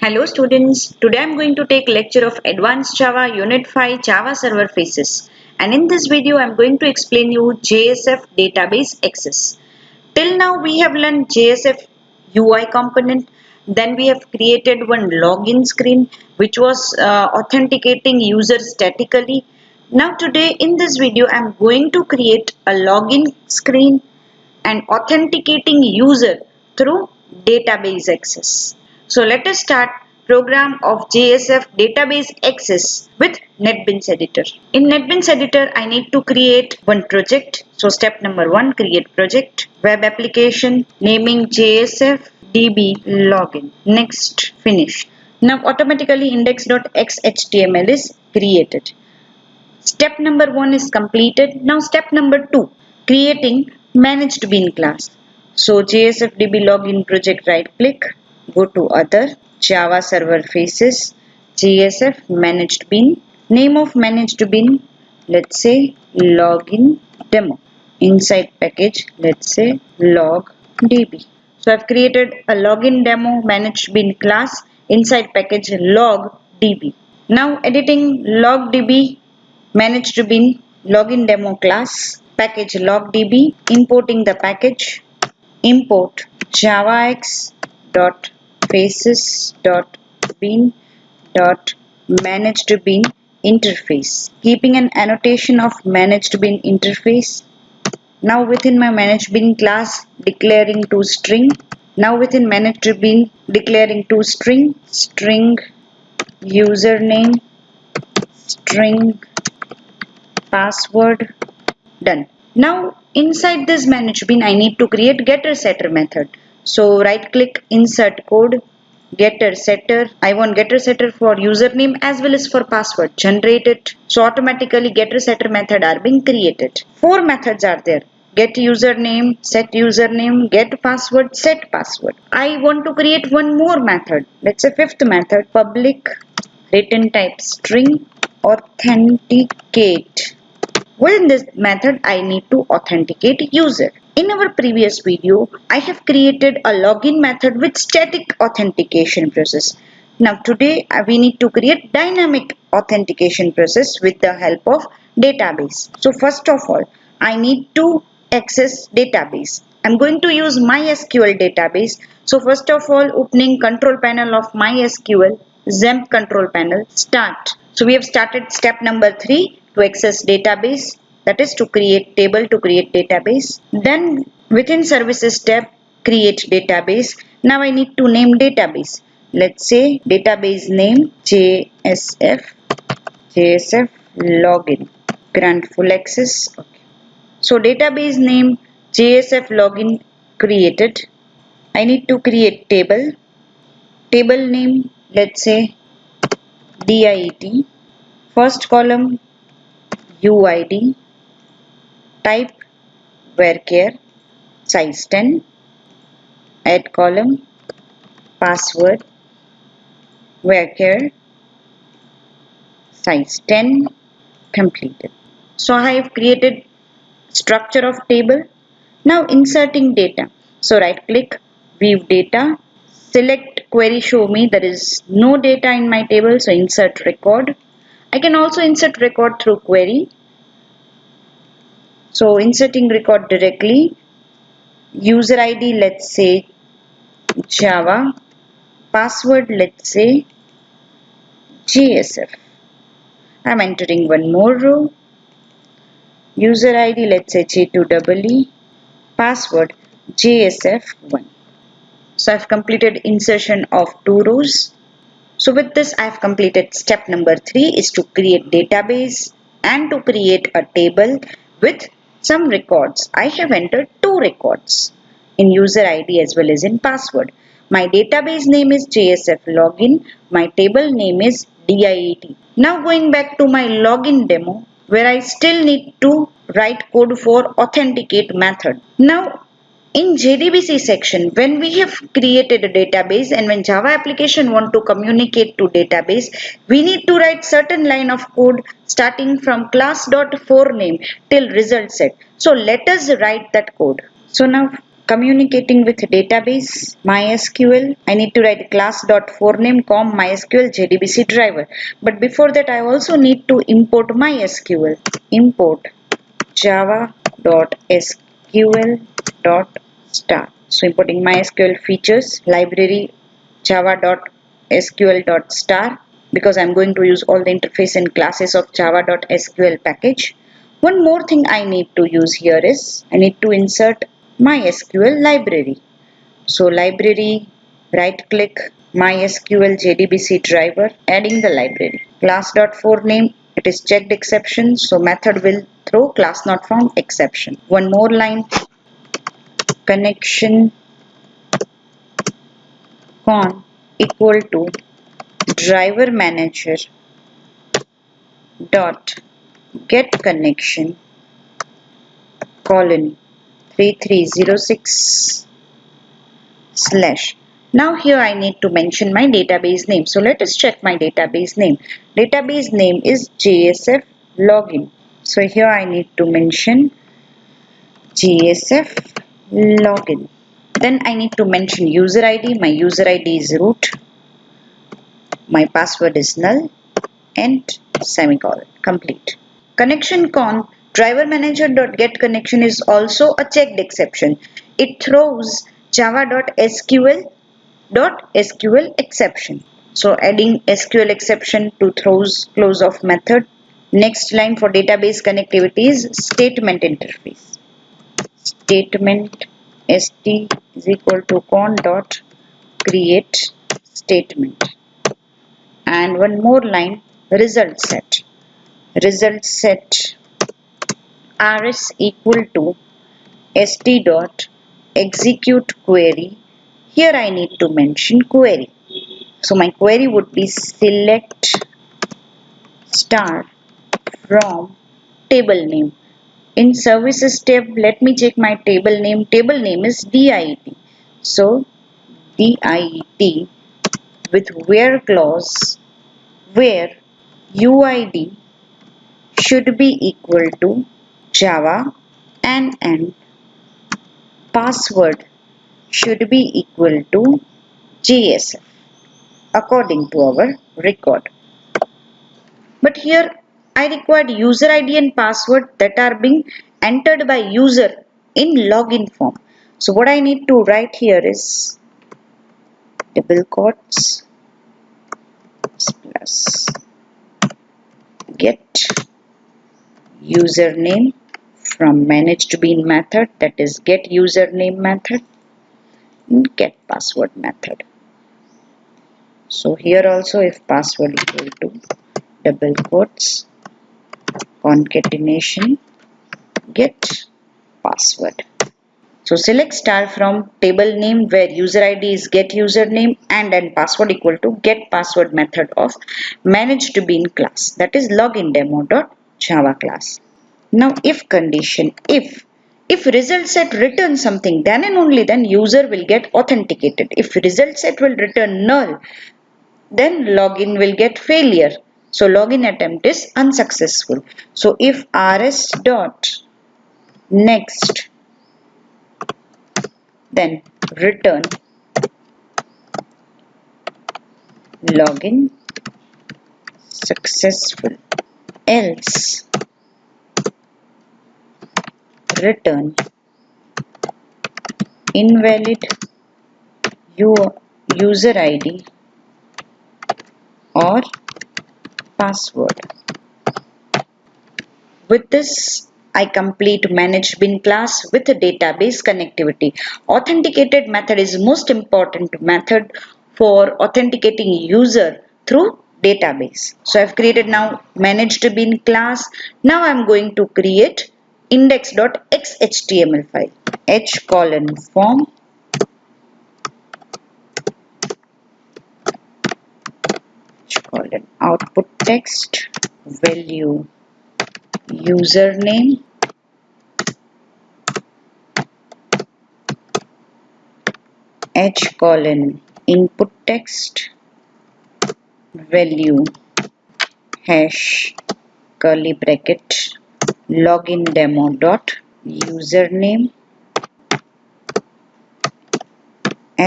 Hello students, today I am going to take lecture of Advanced Java Unit 5 Java Server Faces, and in this video I am going to explain you JSF Database Access. Till now we have learned JSF UI component, then we have created one login screen which was authenticating users statically. Now today in this video I am going to create a login screen and authenticating user through database access. So let us start program of JSF database access with NetBeans editor. In NetBeans editor I need to create one project. So step number 1, create project, web application, naming JSF DB login. Next, finish. Now automatically index.xhtml is created. Step number 1 is completed. Now step number 2, creating managed bean class. So JSFDB login project, right click, go to other, Java server faces, JSF managed bean. Name of managed bean, let's say login demo. Inside package, let's say logdb. So I've created a login demo managed bean class inside package logdb. Now editing logdb managed bean login demo class package logdb, importing the package, import javax dot faces dot bean dot managed bean interface, keeping an annotation of managed bean interface. Now within my managed bean class declaring toString. Now within managed bean declaring toString, string username, string password, done. Now inside this managed bean I need to create getter setter method. So right click, insert code, getter setter. I want getter setter for username as well as for password. Generate it. So automatically getter setter method are being created. 4 methods are there. Get username, get password, set password. I want to create one more method. Let's say 5th method, public return type string authenticate. Within this method, I need to authenticate user. In our previous video, I have created a login method with static authentication process. Now today we need to create dynamic authentication process with the help of database. So first of all, I need to access database. I'm going to use MySQL database. So first of all, opening control panel of MySQL, XAMPP control panel, start. So we have started step number 3 to access database, that is to create table, to create database. Then within services tab, create database. Now I need to name database. Let's say database name JSF login, grant full access. Okay. So database name JSF login created. I need to create table. Table name, let's say DIT. First column UID, type varchar, size 10, add column, password, varchar, size 10, completed. So I have created structure of table. Now inserting data. So right click, view data, select query show me, there is no data in my table, so insert record. I can also insert record through query. So inserting record directly, user ID let's say Java, password let's say JSF. I'm entering one more row, user ID let's say J2EE, password JSF1. So I've completed insertion of 2 rows. So with this I have completed step number 3 is to create database and to create a table with some records. I have entered 2 records in user ID as well as in password. My database name is JSF login. My table name is DIT. Now going back to my login demo where I still need to write code for authenticate method. Now in JDBC section, when we have created a database and when Java application want to communicate to database, we need to write certain line of code starting from class.4name till result set. So let us write that code. So now communicating with database MySQL. I need to write class.forename com MySQL JDBC driver. But before that, I also need to import MySQL. Import java.sql.star. So importing MySQL features, library java.sql.star, because I'm going to use all the interface and classes of java.sql package. One more thing I need to use here is I need to insert MySQL library. So library, right click, MySQL JDBC driver, adding the library. Class.forename, it is checked exception, so method will throw class not found exception. One more line, connection con equal to driver manager dot get connection colon 3306 slash. Now here I need to mention my database name. So let us check my database name. Database name is JSF login. So here I need to mention JSF login. Then I need to mention user ID. My user ID is root. My password is null and semicolon. Complete. Connection con driver manager.get connection is also a checked exception. It throws java.sql.sql exception. So adding SQL exception to throws close of method. Next line for database connectivity is statement interface. Statement st is equal to con dot create statement. And one more line, result set. Result set rs equal to st dot execute query. Here I need to mention query. So my query would be select star from table name. In services tab, let me check my table name. Table name is DIT. So DIT with where clause, where UID should be equal to Java and password should be equal to JSF according to our record. But here I required user ID and password that are being entered by user in login form. So what I need to write here is double quotes plus get username from managed bean method, that is get username method, and get password method. So here also if password equal to double quotes concatenation get password. So select star from table name where user ID is get username and password equal to get password method of managed bean class, that is login demo.java class. Now if condition, if result set returns something, then and only then user will get authenticated. If result set will return null, then login will get failure. So login attempt is unsuccessful. So if rs dot next, then return login successful, else return invalid user ID or password. With this, I complete managed bean class with a database connectivity. Authenticated method is most important method for authenticating user through database. So I've created now managed bean class. Now I'm going to create index.xhtml file. H colon form colon output text value username h colon input text value hash curly bracket login demo dot username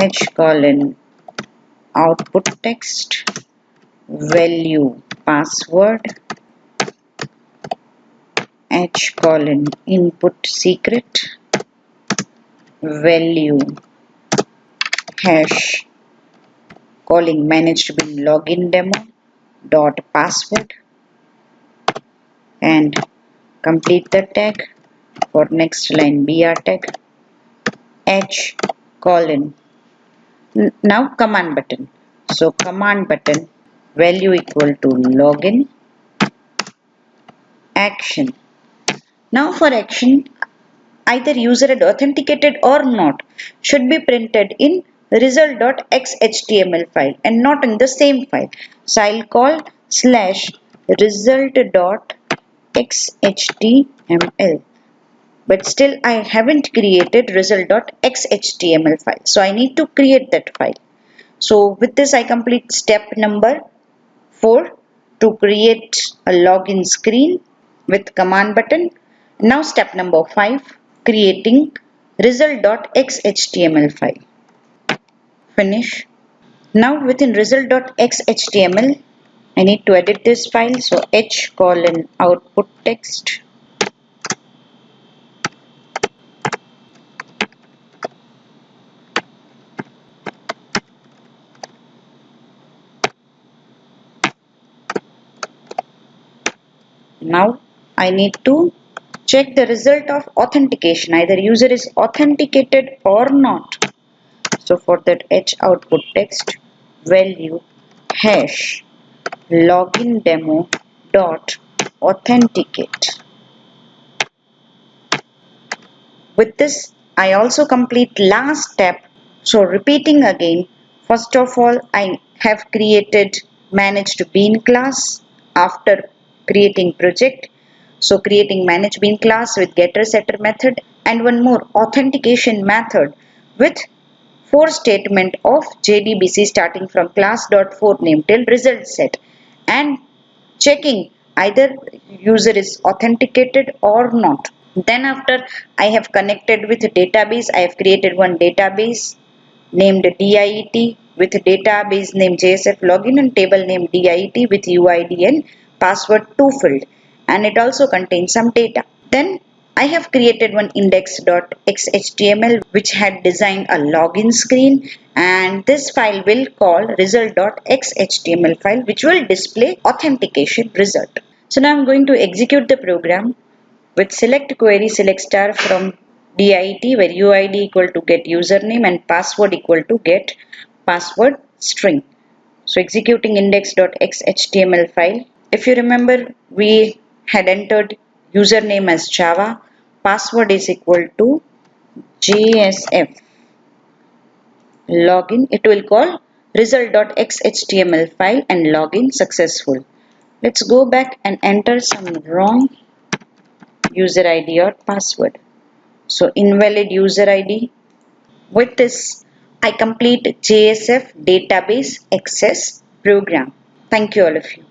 h colon output text value password h colon input secret value hash calling managed bin login demo dot password and complete the tag. For next line br tag h colon now command button, so command button value equal to login action. Now for action, either user had authenticated or not should be printed in result.xhtml file and not in the same file. So I'll call slash result.xhtml, but still I haven't created result.xhtml file, so I need to create that file. So with this I complete step number 4 to create a login screen with command button. Now step number 5, creating result.xhtml file. Finish. Now within result.xhtml I need to edit this file, so h colon output text now I need to check the result of authentication, either user is authenticated or not. So for that h output text value hash login demo dot authenticate. With this I also complete last step. So repeating again, first of all I have created managed bean class after creating project. So creating manage bean class with getter setter method and one more authentication method with for statement of JDBC starting from class.4name till result set and checking either user is authenticated or not. Then after I have connected with database, I have created one database named DIET with database name JSF login and table name DIET with UID and password 2 filled, and it also contains some data. Then I have created one index.xhtml which had designed a login screen, and this file will call result.xhtml file which will display authentication result. So now I'm going to execute the program with select query select star from DIT where UID equal to get username and password equal to get password string. So executing index.xhtml file. If you remember, we had entered username as Java, password is equal to JSF login. It will call result.xhtml file and login successful. Let's go back and enter some wrong user ID or password. So invalid user ID. With this, I complete JSF database access program. Thank you all of you.